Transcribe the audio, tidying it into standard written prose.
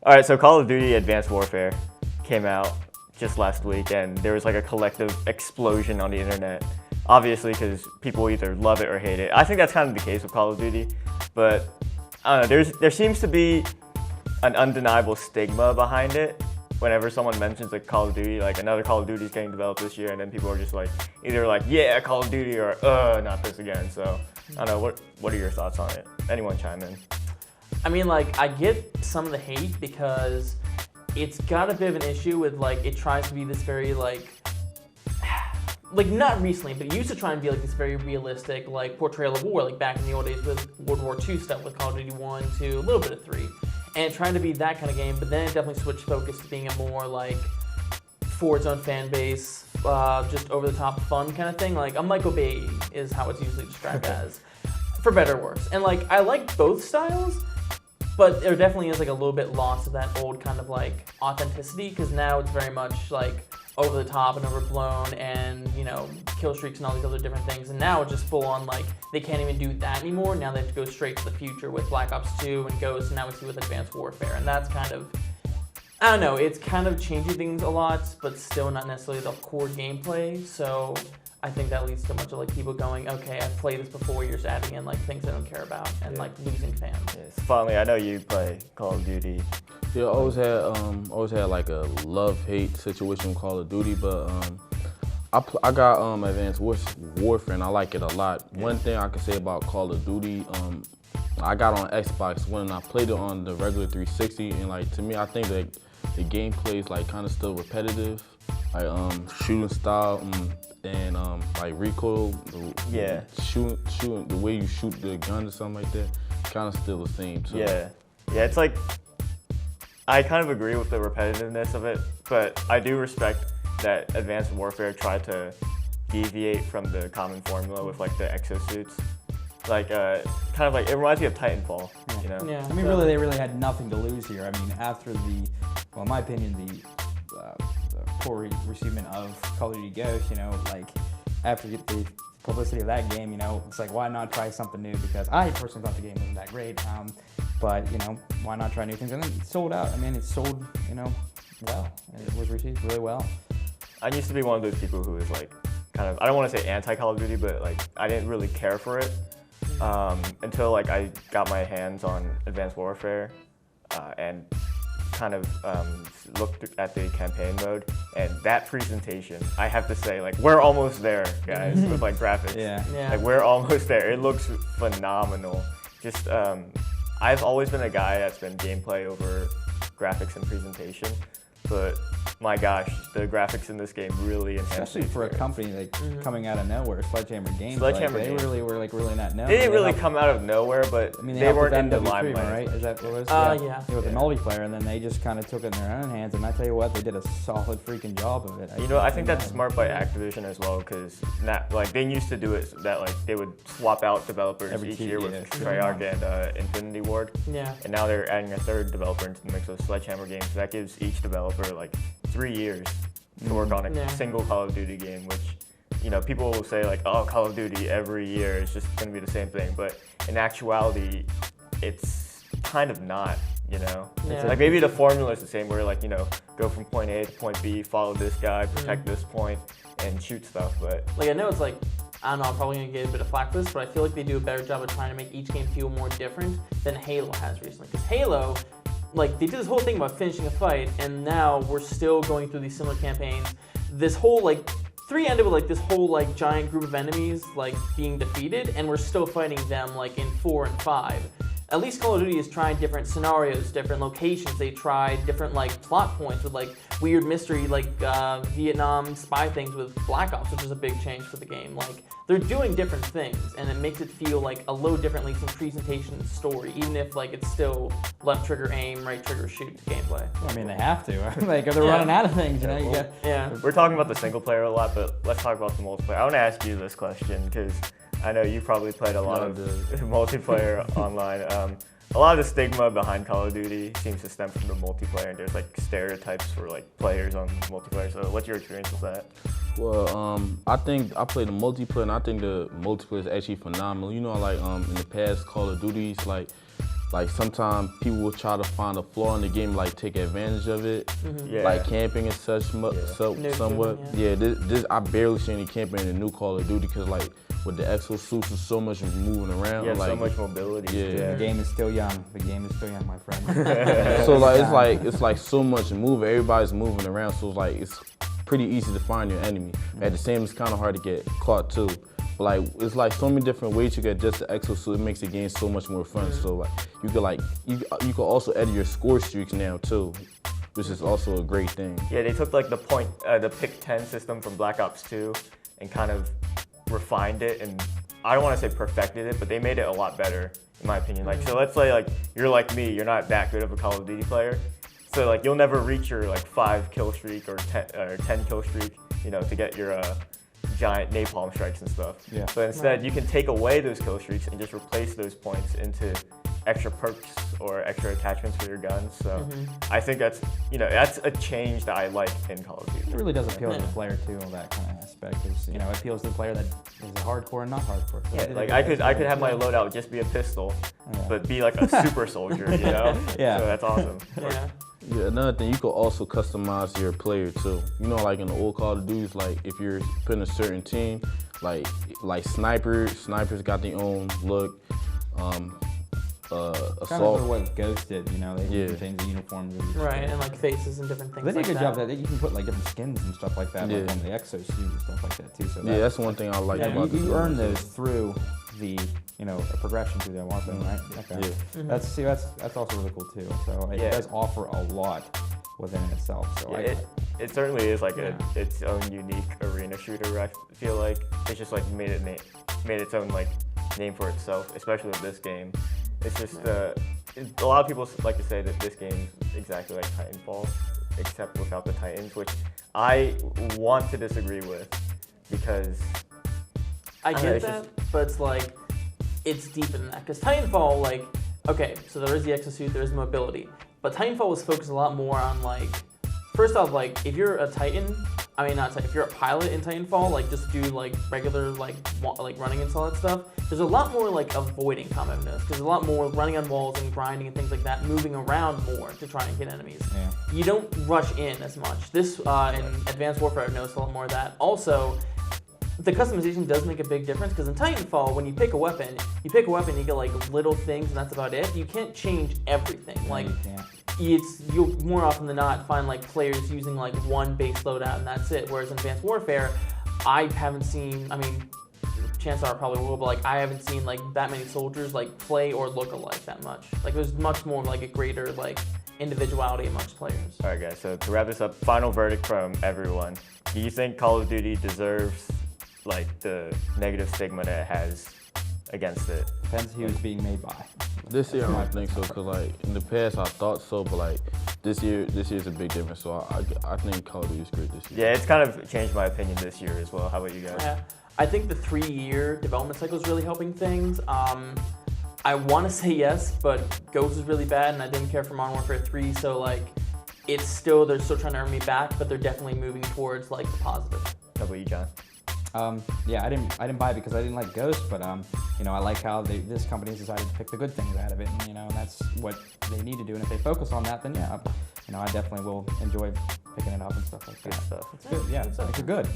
All right, so Call of Duty Advanced Warfare came out just last week, and there was like a collective explosion on the internet. Obviously, because people either love it or hate it. I think that's kind of the case with Call of Duty, but I don't know. There seems to be an undeniable stigma behind it. Whenever someone mentions like Call of Duty, like another Call of Duty is getting developed this year, and then people are just like either like yeah Call of Duty or not this again. So I don't know. What are your thoughts on it? Anyone chime in? I mean, like, I get some of the hate because it's got a bit of an issue with, like, it tries to be this very, like, not recently, but it used to try and be, like, this very realistic, like, portrayal of war, like, back in the old days with World War II stuff with Call of Duty 1, 2, a little bit of 3. And trying to be that kind of game, but then it definitely switched focus to being a more, like, for its own fan base, just over-the-top fun kind of thing. Like, a Michael Bay is how it's usually described as, for better or worse. And, like, I like both styles, but there definitely is like a little bit lost of that old kind of like authenticity, because now it's very much like over the top and overblown, and you know, kill streaks and all these other different things. And now it's just full on like they can't even do that anymore. Now they have to go straight to the future with Black Ops 2 and Ghost, and now we see with Advanced Warfare, and that's kind of, I don't know, it's kind of changing things a lot, but still not necessarily the core gameplay. So I think that leads to a bunch of like people going, okay, I've played this before, you're just adding in like things I don't care about, and like losing fans. Yes. Finally, I know you play Call of Duty. Yeah, I always had like a love-hate situation with Call of Duty, but I got Advanced Warfare and I like it a lot. Yeah. One thing I can say about Call of Duty, I got on Xbox when I played it on the regular 360, and like to me, I think that the gameplay is like kind of still repetitive, like shooting style. And like recoil, shooting the way you shoot the gun or something like that, kind of still the same. So. Yeah, it's like I kind of agree with the repetitiveness of it, but I do respect that Advanced Warfare tried to deviate from the common formula with like the exosuits. Like kind of like it reminds me of Titanfall, you know? Yeah. I mean, really, they really had nothing to lose here. I mean, after well, in my opinion, the poor receivement of Call of Duty Ghost, you know, like after the publicity of that game, you know, it's like, why not try something new? Because I personally thought the game wasn't that great, but you know, why not try new things? And then it sold out. I mean, it sold, you know, well, and it was received really well. I used to be one of those people who was like kind of, I don't want to say anti-Call of Duty, but like I didn't really care for it until like I got my hands on Advanced Warfare and kind of looked at the campaign mode, and that presentation, I have to say, like, we're almost there, guys, with like graphics. Yeah. Like we're almost there. It looks phenomenal. Just I've always been a guy that's been gameplay over graphics and presentation, but my gosh, the graphics in this game really enhanced. Especially for a company like coming out of nowhere, Sledgehammer Games. They really were like really not known. They didn't really come out of nowhere, but I mean, they weren't in the limelight. Right? Is that what it was? Yeah. With the multiplayer, and then they just kind of took it in their own hands. And I tell you what, they did a solid freaking job of it. You know, I think that's smart by Activision as well, because like they used to do it that like they would swap out developers each year with Treyarch and Infinity Ward. Yeah. And now they're adding a third developer into the mix with Sledgehammer Games. So that gives each developer like 3 years to work on a single Call of Duty game, which, you know, people will say like, oh, Call of Duty every year is just going to be the same thing. But in actuality, it's kind of not, you know? Yeah. Like maybe the formula is the same where like, you know, go from point A to point B, follow this guy, protect this point, and shoot stuff. But like I know it's like, I don't know, I'm probably going to get a bit of flack for this, but I feel like they do a better job of trying to make each game feel more different than Halo has recently. Because Halo, like, they did this whole thing about finishing a fight, and now we're still going through these similar campaigns. This whole, like, 3 ended with, like, this whole, like, giant group of enemies, like, being defeated, and we're still fighting them, like, in 4 and 5. At least Call of Duty is trying different scenarios, different locations. They tried different, like, plot points with, like, weird mystery, like, Vietnam spy things with Black Ops, which is a big change for the game. Like, they're doing different things, and it makes it feel like a little differently from presentation and story, even if like it's still left trigger aim, right trigger shoot gameplay. Well, I mean, they have to. Like, if they're running out of things, you know. We're talking about the single player a lot, but let's talk about the multiplayer. I want to ask you this question because I know you probably played a lot of multiplayer online. A lot of the stigma behind Call of Duty seems to stem from the multiplayer, and there's like stereotypes for like players on multiplayer. So what's your experience with that? Well, I think I played the multiplayer, and I think the multiplayer is actually phenomenal. You know, like in the past Call of Duties, like like sometimes people will try to find a flaw in the game, like take advantage of it, Yeah. like camping and such, somewhat. Yeah, this I barely see any camping in the new Call of Duty because like with the exosuits and so much moving around, Yeah, like so much mobility. Yeah. The game is still young. The game is still young, my friend. so it's like so much moving. Everybody's moving around, so it's pretty easy to find your enemy. At the same, it's kind of hard to get caught too. But like it's like so many different ways you get just the exosuit. It makes the game so much more fun. So like you could also edit your score streaks now too, which is also a great thing. Yeah, they took like the pick 10 system from Black Ops 2 and kind of refined it, and I don't want to say perfected it, but they made it a lot better in my opinion. Like, so let's say like you're like me, you're not that good of a Call of Duty player, so like you'll never reach your like 5 kill streak or 10 kill streak, you know, to get your giant napalm strikes and stuff. Yeah. But instead, you can take away those kill streaks and just replace those points into extra perks or extra attachments for your guns. So I think that's a change that I like in Call of Duty. It really does appeal to the player too, all that kind of aspect. Because it appeals to the player that is hardcore and not hardcore. So Yeah, like I could have my loadout just be a pistol, but be like a super soldier, you know? Yeah. So that's awesome. Yeah. Yeah, another thing, you could also customize your player too. You know, like in the old Call of Duty, like if you're putting a certain team, like snipers got their own look. Kind Assault. of what Ghost did, they Yeah. can change the uniforms. And Right, and like faces and different things. They did like a good that. job that you can put like different skins and stuff like that, like Yeah. on the exosuit and stuff like that too. So Yeah, that's one thing I like about the you earn game. those through the a progression through that weapon, right? Okay. Yeah. That's also really cool too. So it Yeah. does offer a lot within itself. So Yeah, it certainly is like its own unique arena shooter. I feel like it's just like made its own like name for itself, especially with this game. It's just a lot of people like to say that this game is exactly like Titanfall, except without the Titans, which I want to disagree with because I don't get know, it's that, but it's like, it's deeper than that. Because Titanfall, like, okay, so there is the exosuit, there is mobility, but Titanfall was focused a lot more on like, first off, like, if you're a Titan, if you're a pilot in Titanfall, like, just do like regular like running and all that stuff. There's a lot more like avoiding combat notes, because there's a lot more running on walls and grinding and things like that, moving around more to try and hit enemies. Yeah. You don't rush in as much. This in Advanced Warfare, I've noticed a lot more of that. Also, the customization does make a big difference, because in Titanfall, when you pick a weapon, you get like little things and that's about it. You can't change everything. Like, you'll more often than not find like players using like one base loadout and that's it. Whereas in Advanced Warfare, I haven't seen, chances are I probably will, but like I haven't seen like that many soldiers like play or look alike that much. Like there's much more like a greater like individuality amongst players. All right, guys. So to wrap this up, final verdict from everyone: do you think Call of Duty deserves like the negative stigma that it has against it? Depends who it's being made by. This year I don't think so, cause like in the past I thought so, but like this year's a big difference. So I think Call of Duty is great this year. Yeah, it's kind of changed my opinion this year as well. How about you guys? Yeah, I think the 3-year development cycle is really helping things. I want to say yes, but Ghost is really bad, and I didn't care for Modern Warfare 3, so like they're still trying to earn me back, but they're definitely moving towards like the positive. How about you, John? I didn't buy it because I didn't like Ghost, but I like how this company decided to pick the good things out of it, and that's what they need to do. And if they focus on that, then I definitely will enjoy picking it up and stuff like that. Good stuff. It's good, yeah, it's good.